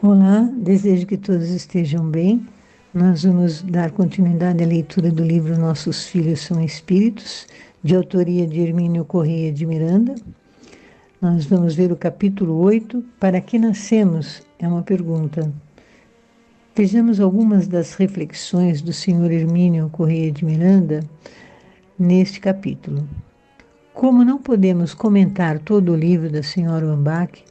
Olá, desejo que todos estejam bem. Nós vamos dar continuidade à leitura do livro Nossos Filhos são Espíritos, de autoria de Hermínio Corrêa de Miranda. Nós vamos ver o capítulo 8, Para que nascemos? É uma pergunta. Vejamos algumas das reflexões do Sr. Hermínio Corrêa de Miranda neste capítulo. Como não podemos comentar todo o livro da Sra. Umbach,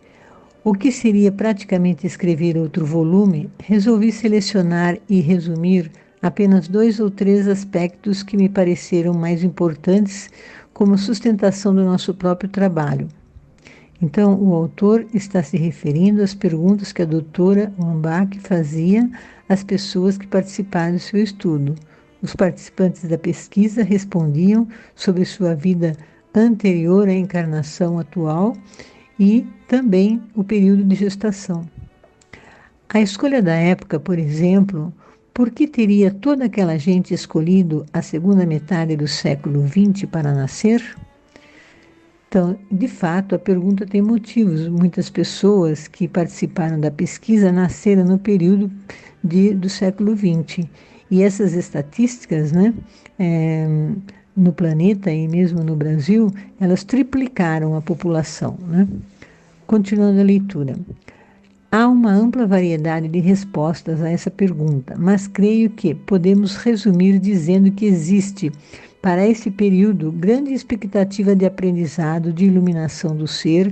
o que seria praticamente escrever outro volume, resolvi selecionar e resumir apenas 2 ou 3 aspectos que me pareceram mais importantes como sustentação do nosso próprio trabalho. Então, o autor está se referindo às perguntas que a doutora Umbach fazia às pessoas que participaram do seu estudo. Os participantes da pesquisa respondiam sobre sua vida anterior à encarnação atual e também o período de gestação. A escolha da época, por exemplo, por que teria toda aquela gente escolhido a segunda metade do século XX para nascer? Então, de fato, a pergunta tem motivos. Muitas pessoas que participaram da pesquisa nasceram no período do século XX. E essas estatísticas, no planeta e mesmo no Brasil, elas triplicaram a população, Continuando a leitura. Há uma ampla variedade de respostas a essa pergunta, mas creio que podemos resumir dizendo que existe, para esse período, grande expectativa de aprendizado, de iluminação do ser,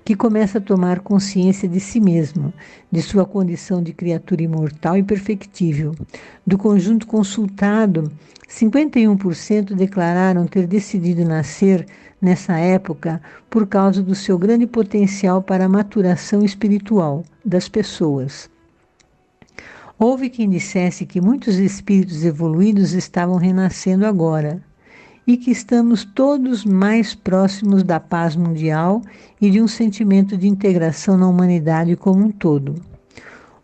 que começa a tomar consciência de si mesmo, de sua condição de criatura imortal e perfectível. Do conjunto consultado, 51% declararam ter decidido nascer nessa época por causa do seu grande potencial para a maturação espiritual das pessoas. Houve quem dissesse que muitos espíritos evoluídos estavam renascendo agora e que estamos todos mais próximos da paz mundial e de um sentimento de integração na humanidade como um todo.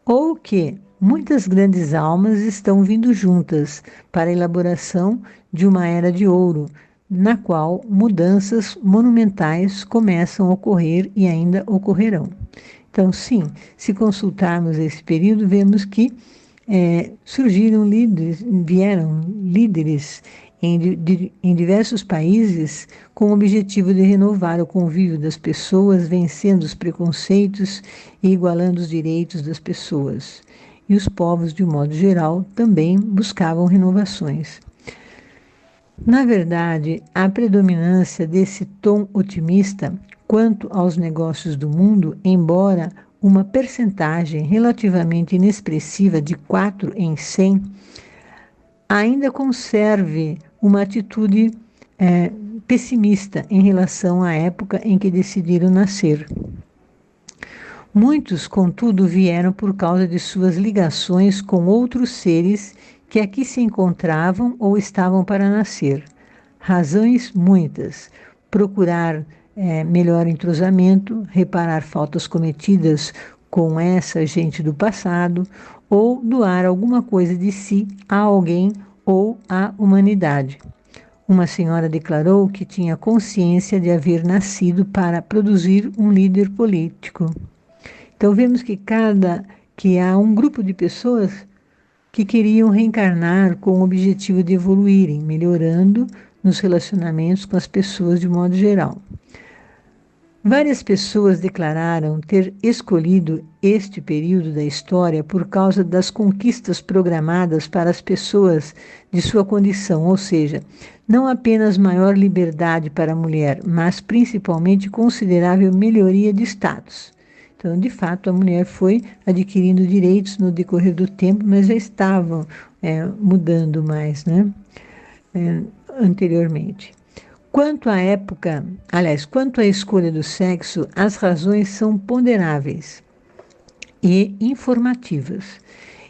Ou que muitas grandes almas estão vindo juntas para a elaboração de uma era de ouro, na qual mudanças monumentais começam a ocorrer e ainda ocorrerão. Então, sim, se consultarmos esse período, vemos que vieram líderes em diversos países com o objetivo de renovar o convívio das pessoas, vencendo os preconceitos e igualando os direitos das pessoas. E os povos, de um modo geral, também buscavam renovações. Na verdade, a predominância desse tom otimista quanto aos negócios do mundo, embora uma percentagem relativamente inexpressiva de 4 em 100, ainda conserve uma atitude pessimista em relação à época em que decidiram nascer. Muitos, contudo, vieram por causa de suas ligações com outros seres que aqui se encontravam ou estavam para nascer. Razões muitas. Procurar melhor entrosamento, reparar faltas cometidas com essa gente do passado, ou doar alguma coisa de si a alguém ou à humanidade. Uma senhora declarou que tinha consciência de haver nascido para produzir um líder político. Então vemos que há um grupo de pessoas que queriam reencarnar com o objetivo de evoluírem, melhorando nos relacionamentos com as pessoas de modo geral. Várias pessoas declararam ter escolhido este período da história por causa das conquistas programadas para as pessoas de sua condição, ou seja, não apenas maior liberdade para a mulher, mas principalmente considerável melhoria de status. Então, de fato, a mulher foi adquirindo direitos no decorrer do tempo, mas já estavam mudando mais, anteriormente. Quanto à escolha do sexo, as razões são ponderáveis e informativas.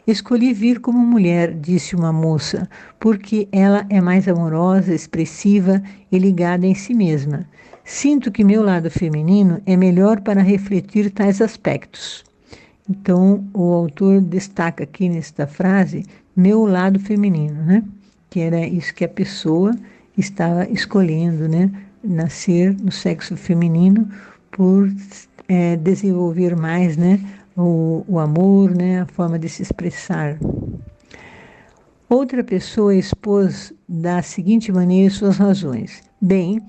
Escolhi vir como mulher, disse uma moça, porque ela é mais amorosa, expressiva e ligada em si mesma. Sinto que meu lado feminino é melhor para refletir tais aspectos. Então, o autor destaca aqui nesta frase, meu lado feminino, que era isso que a pessoa estava escolhendo, nascer no sexo feminino por desenvolver mais, o amor, né, a forma de se expressar. Outra pessoa expôs da seguinte maneira suas razões. Bem,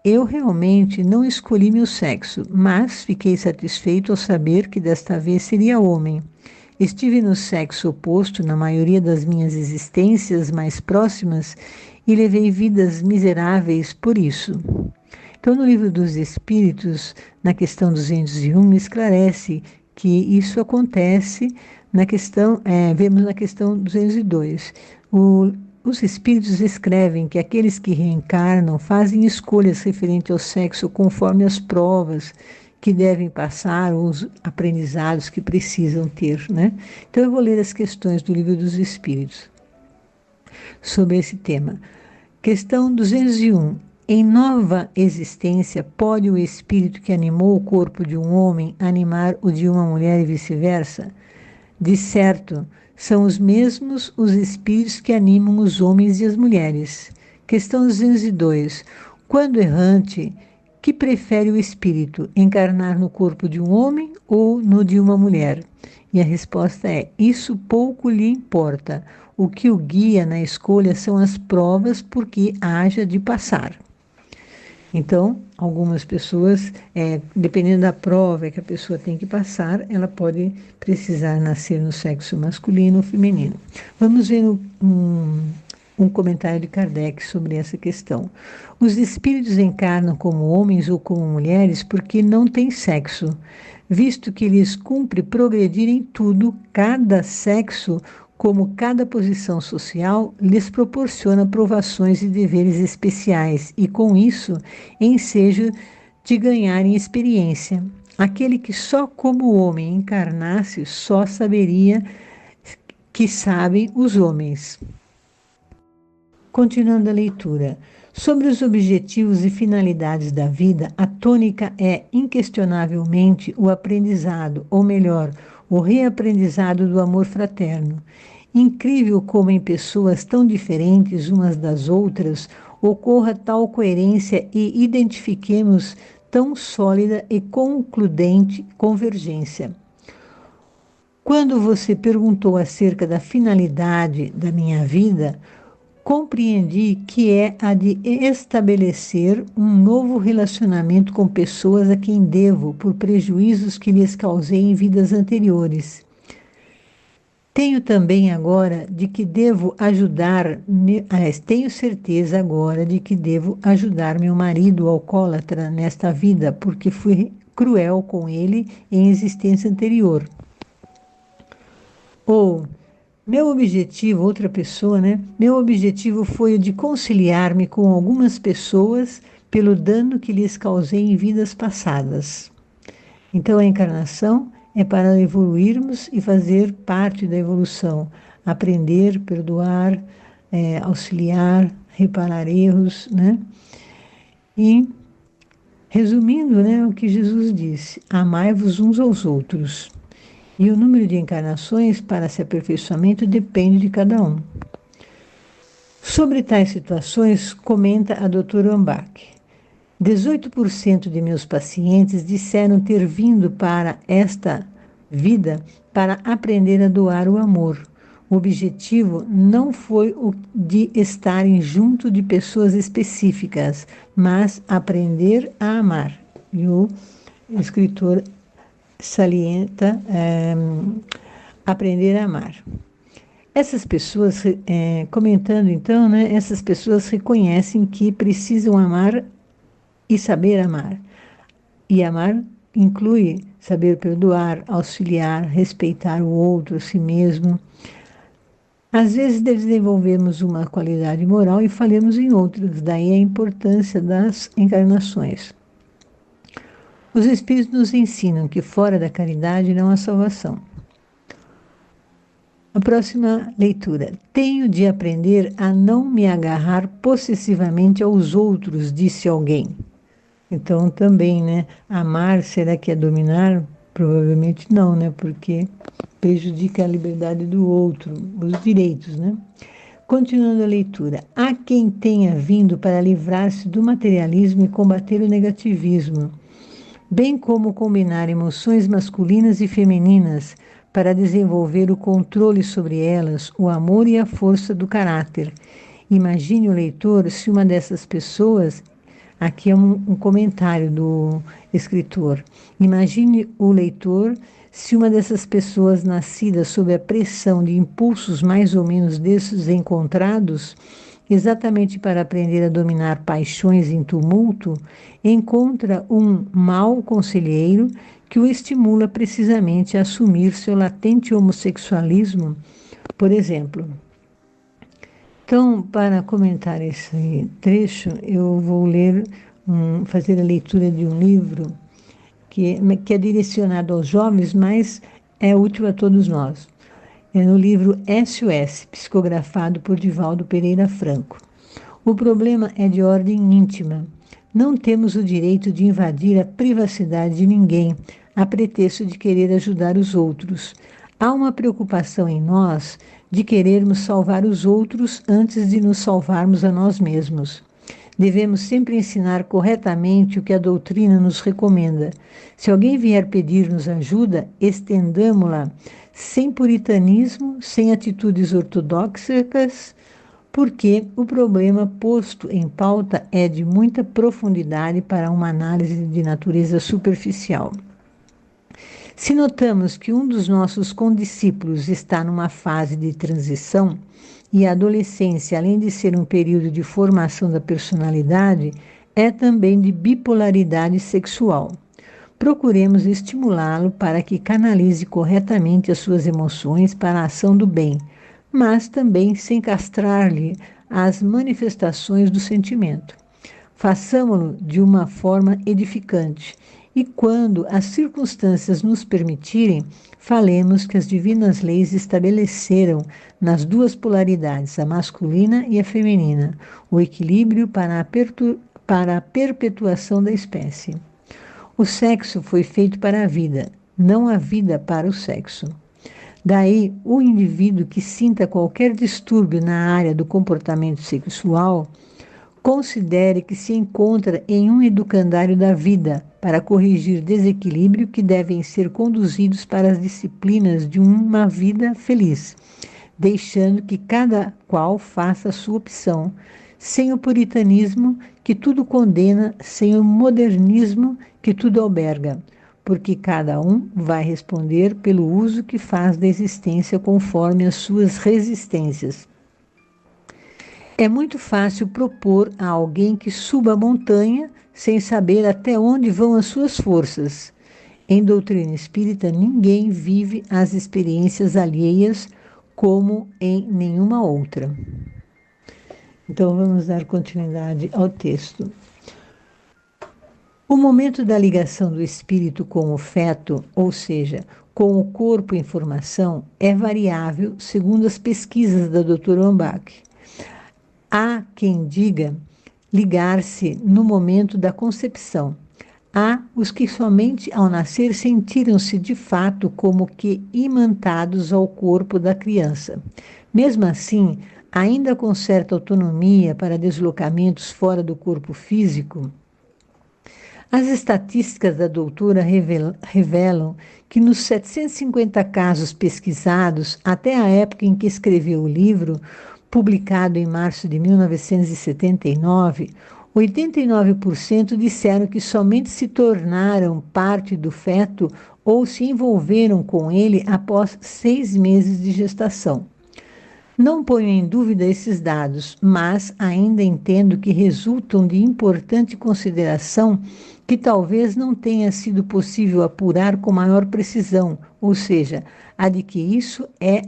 eu realmente não escolhi meu sexo, mas fiquei satisfeito ao saber que desta vez seria homem. Estive no sexo oposto na maioria das minhas existências mais próximas e levei vidas miseráveis por isso. Então, no Livro dos Espíritos, na questão 201, esclarece que isso acontece na questão, vemos na questão 202. Os espíritos escrevem que aqueles que reencarnam fazem escolhas referentes ao sexo conforme as provas que devem passar, os aprendizados que precisam ter, né? Então eu vou ler as questões do Livro dos Espíritos sobre esse tema. Questão 201. Em nova existência, pode o espírito que animou o corpo de um homem animar o de uma mulher e vice-versa? De certo, são os mesmos os espíritos que animam os homens e as mulheres. Questão 202. Quando errante, que prefere o espírito, encarnar no corpo de um homem ou no de uma mulher? E a resposta é: isso pouco lhe importa. O que o guia na escolha são as provas por que haja de passar. Então, algumas pessoas, dependendo da prova que a pessoa tem que passar, ela pode precisar nascer no sexo masculino ou feminino. Vamos ver um comentário de Kardec sobre essa questão. Os espíritos encarnam como homens ou como mulheres porque não têm sexo, visto que lhes cumpre progredir em tudo, cada sexo, como cada posição social, lhes proporciona provações e deveres especiais, e com isso, ensejo de ganharem experiência. Aquele que só como homem encarnasse, só saberia que sabem os homens. Continuando a leitura. Sobre os objetivos e finalidades da vida, a tônica é, inquestionavelmente, o aprendizado, ou melhor, o reaprendizado do amor fraterno. Incrível como em pessoas tão diferentes umas das outras ocorra tal coerência e identifiquemos tão sólida e concludente convergência. Quando você perguntou acerca da finalidade da minha vida, compreendi que é a de estabelecer um novo relacionamento com pessoas a quem devo por prejuízos que lhes causei em vidas anteriores. Tenho também agora de que devo ajudar, tenho certeza agora de que devo ajudar meu marido alcoólatra nesta vida, porque fui cruel com ele em existência anterior. Ou, meu objetivo, outra pessoa, né? Meu objetivo foi o de conciliar-me com algumas pessoas pelo dano que lhes causei em vidas passadas. Então, a encarnação é para evoluirmos e fazer parte da evolução, aprender, perdoar, auxiliar, reparar erros, né? E, resumindo, né, o que Jesus disse: amai-vos uns aos outros. E o número de encarnações para esse aperfeiçoamento depende de cada um. Sobre tais situações, comenta a doutora Ambach. 18% de meus pacientes disseram ter vindo para esta vida para aprender a doar o amor. O objetivo não foi o de estarem junto de pessoas específicas, mas aprender a amar. E o escritor salienta aprender a amar. Essas pessoas, comentando então, né, essas pessoas reconhecem que precisam amar e saber amar. E amar inclui saber perdoar, auxiliar, respeitar o outro, a si mesmo. Às vezes desenvolvemos uma qualidade moral e falhamos em outras, daí a importância das encarnações. Os Espíritos nos ensinam que fora da caridade não há salvação. A próxima leitura. Tenho de aprender a não me agarrar possessivamente aos outros, disse alguém. Então, também, né? Amar, será que é dominar? Provavelmente não, né? Porque prejudica a liberdade do outro, os direitos, né? Continuando a leitura. Há quem tenha vindo para livrar-se do materialismo e combater o negativismo. bem como combinar emoções masculinas e femininas para desenvolver o controle sobre elas, o amor e a força do caráter. Imagine o leitor se uma dessas pessoas, aqui é um comentário do escritor, imagine o leitor se uma dessas pessoas nascidas sob a pressão de impulsos mais ou menos desencontrados, exatamente para aprender a dominar paixões em tumulto, encontra um mau conselheiro que o estimula precisamente a assumir seu latente homossexualismo, por exemplo. Então, para comentar esse trecho, eu vou fazer a leitura de um livro que é direcionado aos jovens, mas é útil a todos nós. É no livro SOS, psicografado por Divaldo Pereira Franco. O problema é de ordem íntima. Não temos o direito de invadir a privacidade de ninguém, a pretexto de querer ajudar os outros. Há uma preocupação em nós de querermos salvar os outros antes de nos salvarmos a nós mesmos. Devemos sempre ensinar corretamente o que a doutrina nos recomenda. Se alguém vier pedir-nos ajuda, estendamo-la sem puritanismo, sem atitudes ortodoxas, porque o problema posto em pauta é de muita profundidade para uma análise de natureza superficial. Se notamos que um dos nossos condiscípulos está numa fase de transição, e a adolescência, além de ser um período de formação da personalidade, é também de bipolaridade sexual. Procuremos estimulá-lo para que canalize corretamente as suas emoções para a ação do bem, mas também sem castrar-lhe as manifestações do sentimento. Façamo-lo de uma forma edificante e, quando as circunstâncias nos permitirem, falemos que as divinas leis estabeleceram nas duas polaridades, a masculina e a feminina, o equilíbrio para a perpetuação da espécie. O sexo foi feito para a vida, não a vida para o sexo. Daí, o indivíduo que sinta qualquer distúrbio na área do comportamento sexual, considere que se encontra em um educandário da vida para corrigir desequilíbrio que devem ser conduzidos para as disciplinas de uma vida feliz, deixando que cada qual faça a sua opção, sem o puritanismo que tudo condena, sem o modernismo que tudo alberga, porque cada um vai responder pelo uso que faz da existência conforme as suas resistências. É muito fácil propor a alguém que suba a montanha sem saber até onde vão as suas forças. Em doutrina espírita, ninguém vive as experiências alheias como em nenhuma outra. Então, vamos dar continuidade ao texto. O momento da ligação do espírito com o feto, ou seja, com o corpo em formação, é variável segundo as pesquisas da Dr. Umbach. Há quem diga ligar-se no momento da concepção. Há os que somente ao nascer sentiram-se de fato como que imantados ao corpo da criança. Mesmo assim, ainda com certa autonomia para deslocamentos fora do corpo físico, as estatísticas da doutora revelam que nos 750 casos pesquisados até a época em que escreveu o livro, publicado em março de 1979, 89% disseram que somente se tornaram parte do feto ou se envolveram com ele após 6 meses de gestação. Não ponho em dúvida esses dados, mas ainda entendo que resultam de importante consideração que talvez não tenha sido possível apurar com maior precisão, ou seja, a de que isso é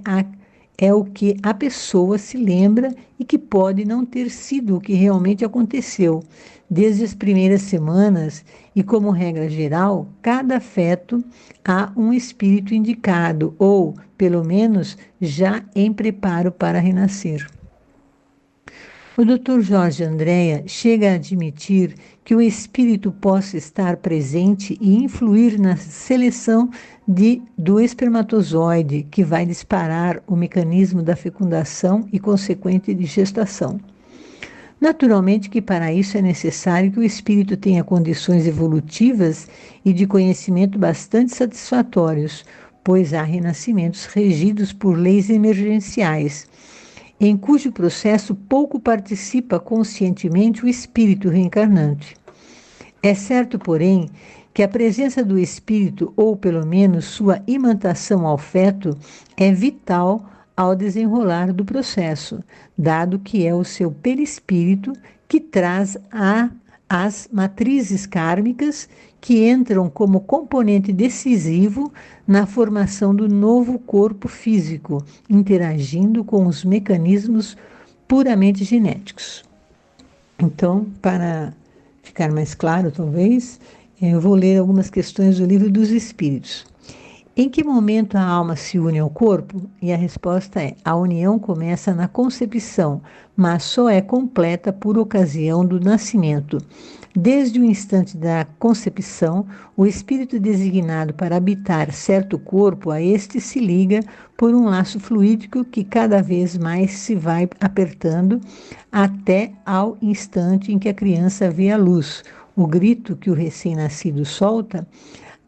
o que a pessoa se lembra e que pode não ter sido o que realmente aconteceu. Desde as primeiras semanas e, como regra geral, cada feto há um espírito indicado ou, pelo menos, já em preparo para renascer. O Dr. Jorge Andréa chega a admitir que o espírito possa estar presente e influir na seleção do espermatozoide, que vai disparar o mecanismo da fecundação e consequente de gestação. Naturalmente que para isso é necessário que o espírito tenha condições evolutivas e de conhecimento bastante satisfatórios, pois há renascimentos regidos por leis emergenciais, em cujo processo pouco participa conscientemente o espírito reencarnante. É certo, porém, que a presença do espírito, ou pelo menos sua imantação ao feto, é vital ao desenrolar do processo, dado que é o seu perispírito que traz as matrizes kármicas que entram como componente decisivo na formação do novo corpo físico, interagindo com os mecanismos puramente genéticos. Então, para ficar mais claro, talvez, eu vou ler algumas questões do Livro dos Espíritos. Em que momento a alma se une ao corpo? E a resposta é: a união começa na concepção, mas só é completa por ocasião do nascimento. Desde o instante da concepção, o espírito designado para habitar certo corpo a este se liga por um laço fluídico que cada vez mais se vai apertando até ao instante em que a criança vê a luz. O grito que o recém-nascido solta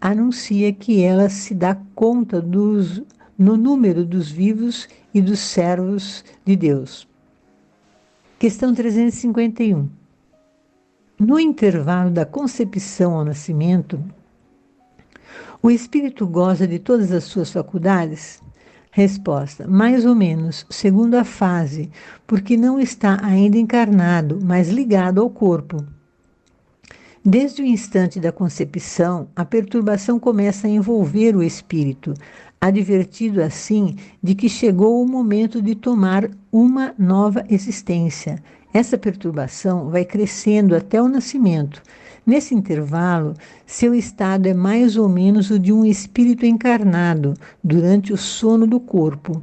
anuncia que ela se dá conta no número dos vivos e dos servos de Deus. Questão 351. No intervalo da concepção ao nascimento, o espírito goza de todas as suas faculdades? Resposta: mais ou menos, segundo a fase, porque não está ainda encarnado, mas ligado ao corpo. Desde o instante da concepção, a perturbação começa a envolver o espírito, advertido assim de que chegou o momento de tomar uma nova existência. Essa perturbação vai crescendo até o nascimento. Nesse intervalo, seu estado é mais ou menos o de um espírito encarnado durante o sono do corpo.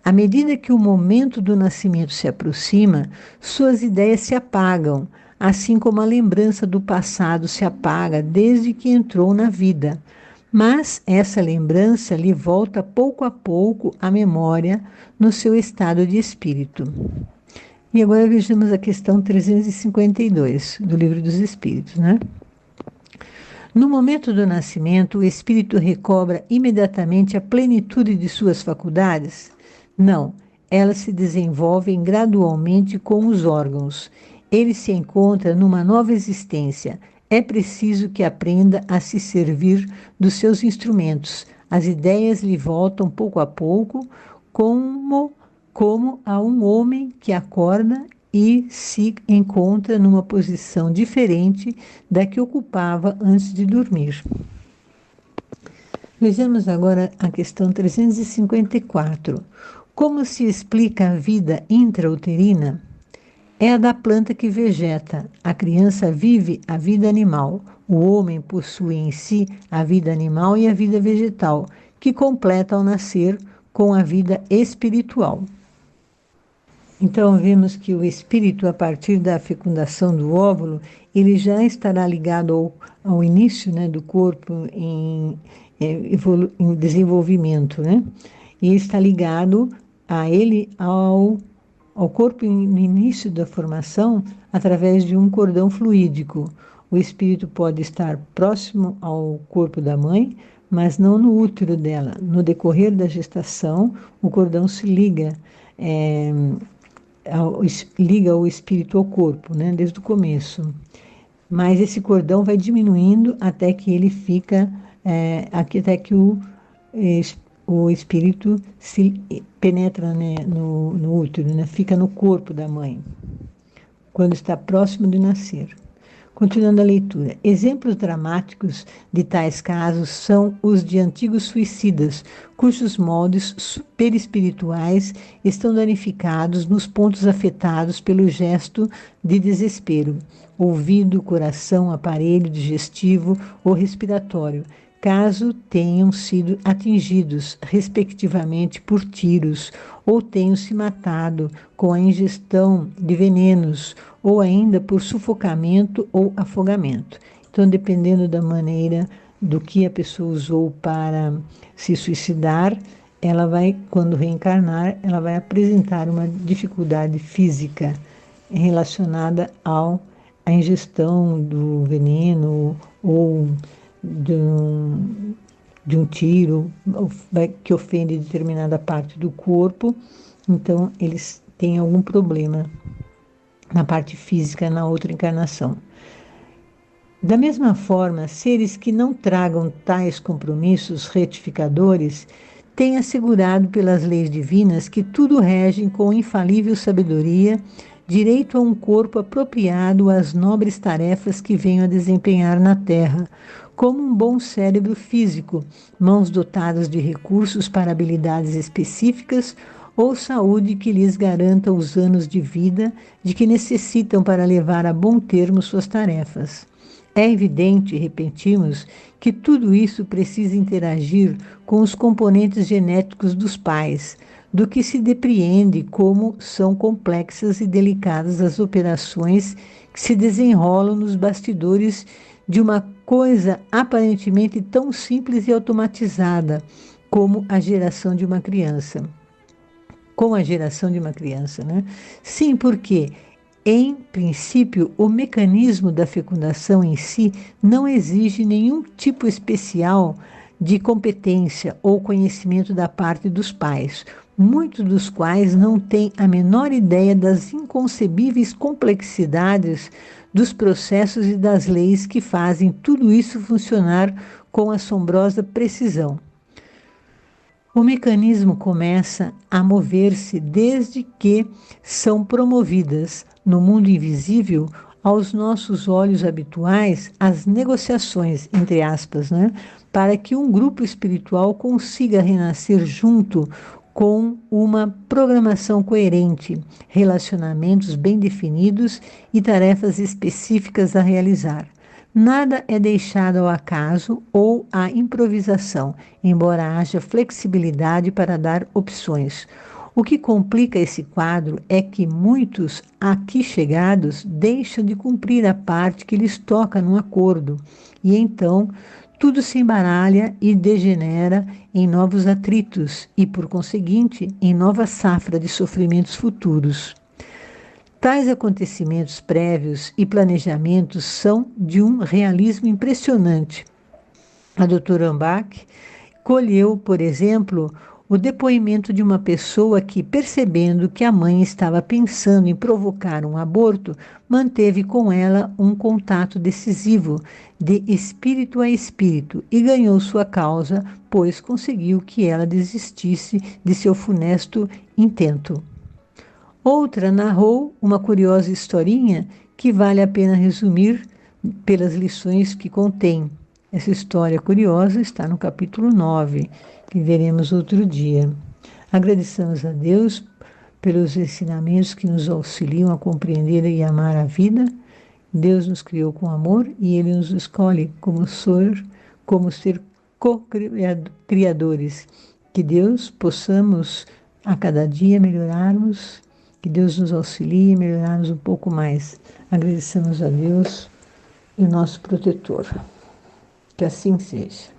À medida que o momento do nascimento se aproxima, suas ideias se apagam, assim como a lembrança do passado se apaga desde que entrou na vida. Mas essa lembrança lhe volta pouco a pouco à memória no seu estado de espírito. E agora vejamos a questão 352 do Livro dos Espíritos, né? No momento do nascimento, o espírito recobra imediatamente a plenitude de suas faculdades? Não, elas se desenvolvem gradualmente com os órgãos. Ele se encontra numa nova existência. É preciso que aprenda a se servir dos seus instrumentos. As ideias lhe voltam pouco a pouco, como a um homem que acorda e se encontra numa posição diferente da que ocupava antes de dormir. Vejamos agora a questão 354. Como se explica a vida intrauterina? É a da planta que vegeta. A criança vive a vida animal. O homem possui em si a vida animal e a vida vegetal, que completa ao nascer com a vida espiritual. Então, vemos que o espírito, a partir da fecundação do óvulo, ele já estará ligado ao início, né, do corpo em desenvolvimento, né? E está ligado a ele ao corpo no início da formação através de um cordão fluídico. O espírito pode estar próximo ao corpo da mãe, mas não no útero dela. No decorrer da gestação, o cordão se liga, liga o espírito ao corpo, né, desde o começo. Mas esse cordão vai diminuindo até que ele fica, até que o espírito se penetra, né, no útero, né, fica no corpo da mãe, quando está próximo de nascer. Continuando a leitura. Exemplos dramáticos de tais casos são os de antigos suicidas, cujos moldes perispirituais estão danificados nos pontos afetados pelo gesto de desespero, ouvido, coração, aparelho digestivo ou respiratório, caso tenham sido atingidos, respectivamente, por tiros, ou tenham se matado com a ingestão de venenos, ou ainda por sufocamento ou afogamento. Então, dependendo da maneira do que a pessoa usou para se suicidar, ela vai, quando reencarnar, ela vai apresentar uma dificuldade física relacionada à ingestão do veneno ou de um tiro que ofende determinada parte do corpo. Então, eles têm algum problema na parte física na outra encarnação. Da mesma forma, seres que não tragam tais compromissos retificadores têm assegurado pelas leis divinas que tudo regem com infalível sabedoria, direito a um corpo apropriado às nobres tarefas que venham a desempenhar na Terra, como um bom cérebro físico, mãos dotadas de recursos para habilidades específicas ou saúde que lhes garanta os anos de vida de que necessitam para levar a bom termo suas tarefas. É evidente, repetimos, que tudo isso precisa interagir com os componentes genéticos dos pais, do que se depreende como são complexas e delicadas as operações que se desenrolam nos bastidores de uma coisa aparentemente tão simples e automatizada como a geração de uma criança. Né? Sim, porque em princípio, o mecanismo da fecundação em si não exige nenhum tipo especial de competência ou conhecimento da parte dos pais, muitos dos quais não têm a menor ideia das inconcebíveis complexidades dos processos e das leis que fazem tudo isso funcionar com assombrosa precisão. O mecanismo começa a mover-se desde que são promovidas, no mundo invisível, aos nossos olhos habituais, as negociações, entre aspas, para que um grupo espiritual consiga renascer junto com uma programação coerente, relacionamentos bem definidos e tarefas específicas a realizar. Nada é deixado ao acaso ou à improvisação, embora haja flexibilidade para dar opções. O que complica esse quadro é que muitos aqui chegados deixam de cumprir a parte que lhes toca num acordo, e então tudo se embaralha e degenera em novos atritos e, por conseguinte, em nova safra de sofrimentos futuros. Tais acontecimentos prévios e planejamentos são de um realismo impressionante. A doutora Ambach colheu, por exemplo, o depoimento de uma pessoa que, percebendo que a mãe estava pensando em provocar um aborto, manteve com ela um contato decisivo, de espírito a espírito, e ganhou sua causa, pois conseguiu que ela desistisse de seu funesto intento. Outra narrou uma curiosa historinha que vale a pena resumir pelas lições que contém. Essa história curiosa está no capítulo 9, que veremos outro dia. Agradecemos a Deus pelos ensinamentos que nos auxiliam a compreender e amar a vida. Deus nos criou com amor e Ele nos escolhe como ser co-criadores. Que Deus possamos a cada dia melhorarmos, que Deus nos auxilie a melhorarmos um pouco mais. Agradecemos a Deus e o nosso protetor. Que assim seja.